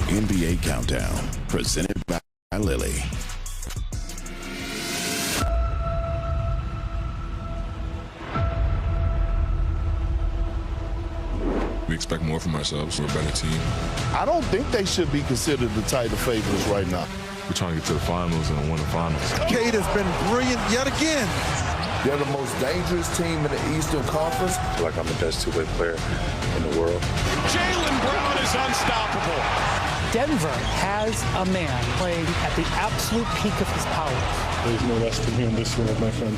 NBA Countdown, presented by Lilly. We expect more from ourselves. We're a better team. I don't think they should be considered the title favorites right now. We're trying to get to the finals and win the finals. Cade has been brilliant yet again. They're the most dangerous team in the Eastern Conference. I feel like I'm the best two-way player in the world. Jaylen Brown is unstoppable. Denver has a man playing at the absolute peak of his powers. There's no rest in here in this world, my friend.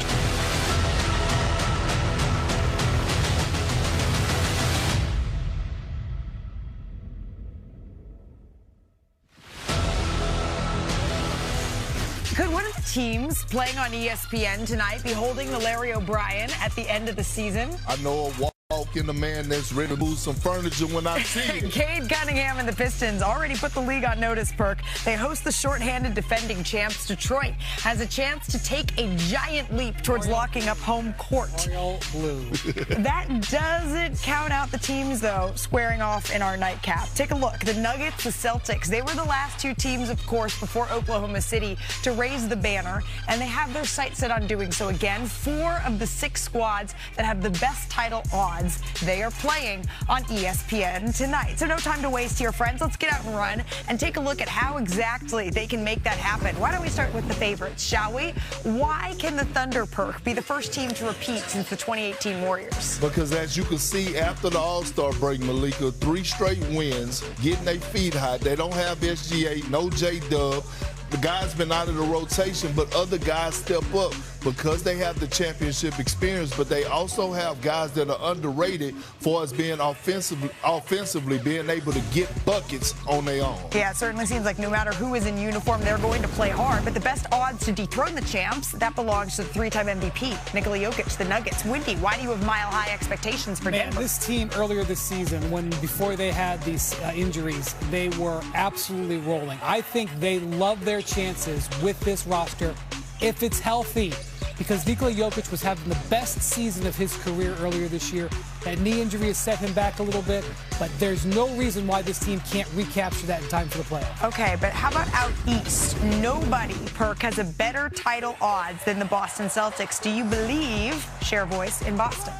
Could one of the teams playing on ESPN tonight be holding the Larry O'Brien at the end of the season? I know a walk in the man that's ready to move some furniture when I see it. Cade Cunningham and the Pistons already put the league on notice, Perk. They host the shorthanded defending champs. Detroit has a chance to take a giant leap towards locking up home court. Blue. That doesn't count out the teams, though, squaring off in our nightcap. Take a look. The Nuggets, the Celtics, they were the last two teams, of course, before Oklahoma City to raise the banner, and they have their sights set on doing so again. 4 of the 6 squads that have the best title odds, they are playing on ESPN tonight. So no time to waste here, friends. Let's get out and run and take a look at how exactly they can make that happen. Why don't we start with the favorites, shall we? Why can the Thunder, Perk, be the first team to repeat since the 2018 Warriors? Because as you can see after the All-Star break, Malika, 3 straight wins, getting their feet hot. They don't have SGA, no J-Dub. The guys been out of the rotation, but other guys step up because they have the championship experience, but they also have guys that are underrated for us being offensively being able to get buckets on their own. Yeah, it certainly seems like no matter who is in uniform, they're going to play hard. But the best odds to dethrone the champs, that belongs to the 3-time MVP, Nikola Jokic, the Nuggets. Wendy, why do you have mile-high expectations for Denver? This team earlier this season, before they had these injuries, they were absolutely rolling. I think they love their chances with this roster if it's healthy, because Nikola Jokic was having the best season of his career earlier this year. That knee injury has set him back a little bit, but there's no reason why this team can't recapture that in time for the playoffs. Okay, but how about out east? Nobody, Perk, has a better title odds than the Boston Celtics. Do you believe, share voice, in Boston?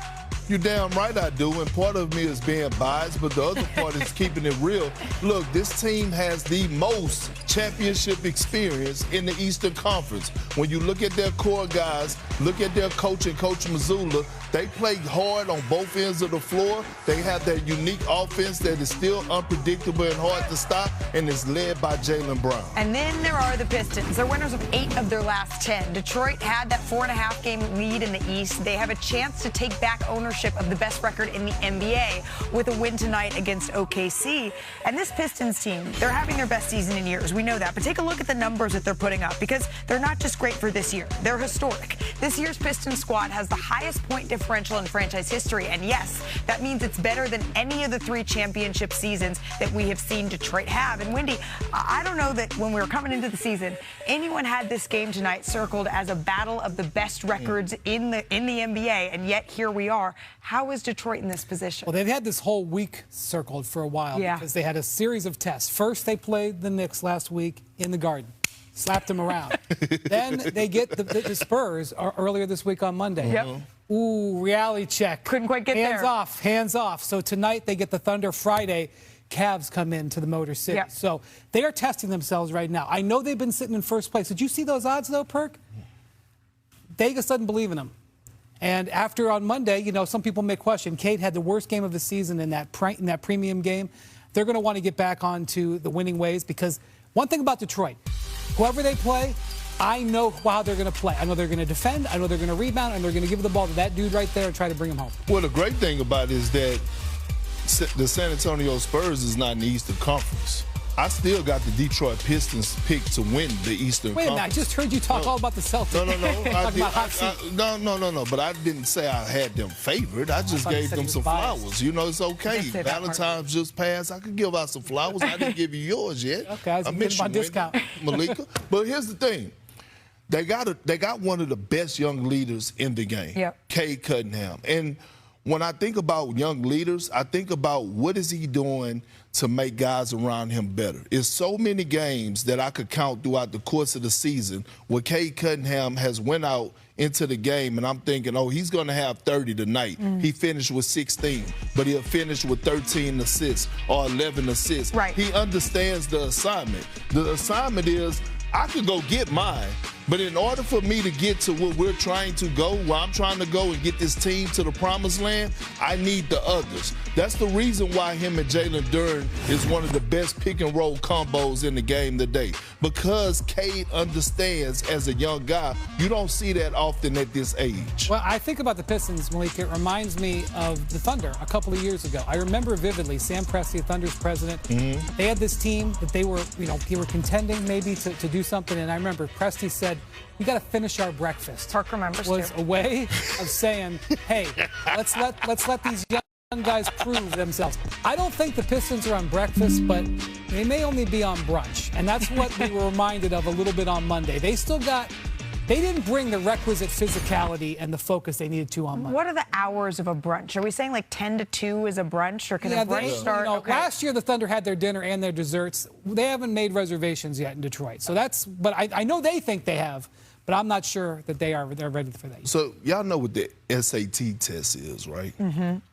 You're damn right I do, and part of me is being biased, but the other part is keeping it real. Look, this team has the most championship experience in the Eastern Conference. When you look at their core guys, look at their coach and Coach Mazzulla, they play hard on both ends of the floor. They have their unique offense that is still unpredictable and hard to stop, and is led by Jaylen Brown. And then there are the Pistons. They're winners of 8 of their last 10. Detroit had that 4.5-game lead in the East. They have a chance to take back ownership of the best record in the NBA with a win tonight against OKC. And this Pistons team, they're having their best season in years. We know that. But take a look at the numbers that they're putting up, because they're not just great for this year. They're historic. This year's Pistons squad has the highest point differential in franchise history. And yes, that means it's better than any of the 3 championship seasons that we have seen Detroit have. And Wendy, I don't know that when we were coming into the season, anyone had this game tonight circled as a battle of the best records in the NBA. And yet here we are. How is Detroit in this position? Well, they've had this whole week circled for a while because they had a series of tests. First, they played the Knicks last week in the Garden. Slapped them around. Then they get the Spurs earlier this week on Monday. Yep. Ooh, reality check. Couldn't quite get hands there. Hands off. So tonight they get the Thunder. Friday, Cavs come into the Motor City. Yep. So they are testing themselves right now. I know they've been sitting in first place. Did you see those odds, though, Perk? Vegas doesn't believe in them. And after on Monday, some people may question, Cade had the worst game of the season in that premium game. They're going to want to get back onto the winning ways, because one thing about Detroit, whoever they play, I know how they're going to play. I know they're going to defend. I know they're going to rebound, and they're going to give the ball to that dude right there and try to bring him home. Well, the great thing about it is that the San Antonio Spurs is not in the Eastern Conference. I still got the Detroit Pistons picked to win the Eastern Conference. Wait a minute, I just heard you talk all about the Celtics. No. But I didn't say I had them favored. I just gave them some flowers. It's okay. Valentine's just passed. I could give out some flowers. I didn't give you yours yet. Okay, I miss my discount. Malika. But here's the thing. They got one of the best young leaders in the game, yep. Cade Cunningham. And when I think about young leaders, I think about what is he doing to make guys around him better. It's so many games that I could count throughout the course of the season where Cade Cunningham has went out into the game, and I'm thinking, oh, he's going to have 30 tonight. He finished with 16, but he'll finish with 13 assists or 11 assists. Right. He understands the assignment. The assignment is, I could go get mine, but in order for me to get to where we're trying to go, where I'm trying to go and get this team to the promised land, I need the others. That's the reason why him and Jalen Duren is one of the best pick-and-roll combos in the game today. Because Cade understands as a young guy, you don't see that often at this age. Well, I think about the Pistons, Malik. It reminds me of the Thunder a couple of years ago. I remember vividly Sam Presti, Thunder's president. They had this team that they were, they were contending maybe to do something. And I remember Presti said, "We got to finish our breakfast." Park remembers was too. a way of saying, "Hey, let's let these young guys prove themselves." I don't think the Pistons are on breakfast, but they may only be on brunch, and that's what we were reminded of a little bit on Monday. They didn't bring the requisite physicality and the focus they needed to on Monday. What are the hours of a brunch? Are we saying like 10 to 2 is a brunch, or can a brunch start? Okay. Last year the Thunder had their dinner and their desserts. They haven't made reservations yet in Detroit, so but I know they think they have. But I'm not sure that they're ready for that. So y'all know what the SAT test is, right?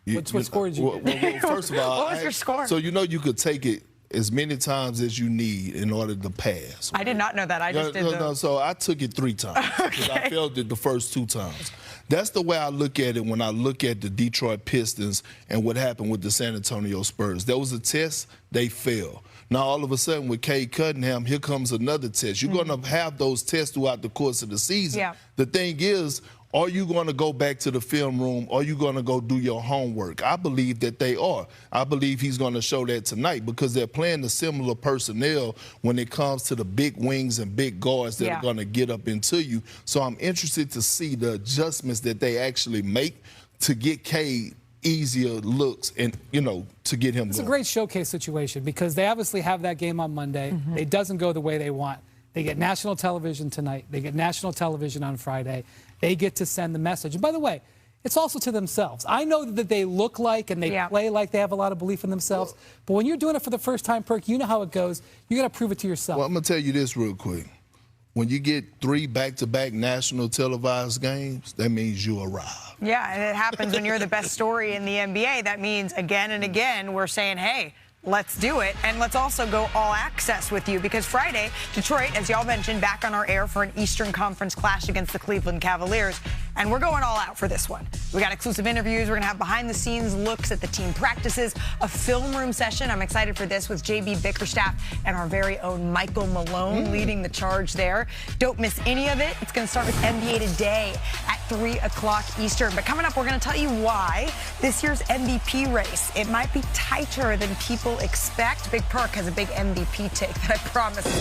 What score did you get? Well, first of all, what was your score? So you could take it as many times as you need in order to pass. Right? I did not know that. I just did So I took it 3 times because I failed it the first 2 times. That's the way I look at it when I look at the Detroit Pistons and what happened with the San Antonio Spurs. There was a test, they failed. Now, all of a sudden, with Cade Cunningham, here comes another test. You're going to have those tests throughout the course of the season. Yeah. The thing is, are you going to go back to the film room? Or are you going to go do your homework? I believe that they are. I believe he's going to show that tonight because they're playing the similar personnel when it comes to the big wings and big guards that are going to get up into you. So I'm interested to see the adjustments that they actually make to get Cade easier looks and, to get him It's going. a great showcase situation because they obviously have that game on Monday. It doesn't go the way they want. They get national television tonight. They get national television on Friday. They get to send the message. And by the way, it's also to themselves. I know that they look like and they play like they have a lot of belief in themselves. But when you're doing it for the first time, Perk, you know how it goes. You got to prove it to yourself. Well, I'm going to tell you this real quick. When you get 3 back-to-back national televised games, that means you arrived. Yeah, and it happens when you're the best story in the NBA. That means again and again we're saying, hey, let's do it. And let's also go all access with you because Friday, Detroit, as y'all mentioned, back on our air for an Eastern Conference clash against the Cleveland Cavaliers. And we're going all out for this one. We got exclusive interviews. We're going to have behind-the-scenes looks at the team practices, a film room session. I'm excited for this with JB Bickerstaff and our very own Michael Malone leading the charge there. Don't miss any of it. It's going to start with NBA Today at 3 o'clock Eastern. But coming up, we're going to tell you why this year's MVP race, it might be tighter than people expect. Big Perk has a big MVP take that I promise is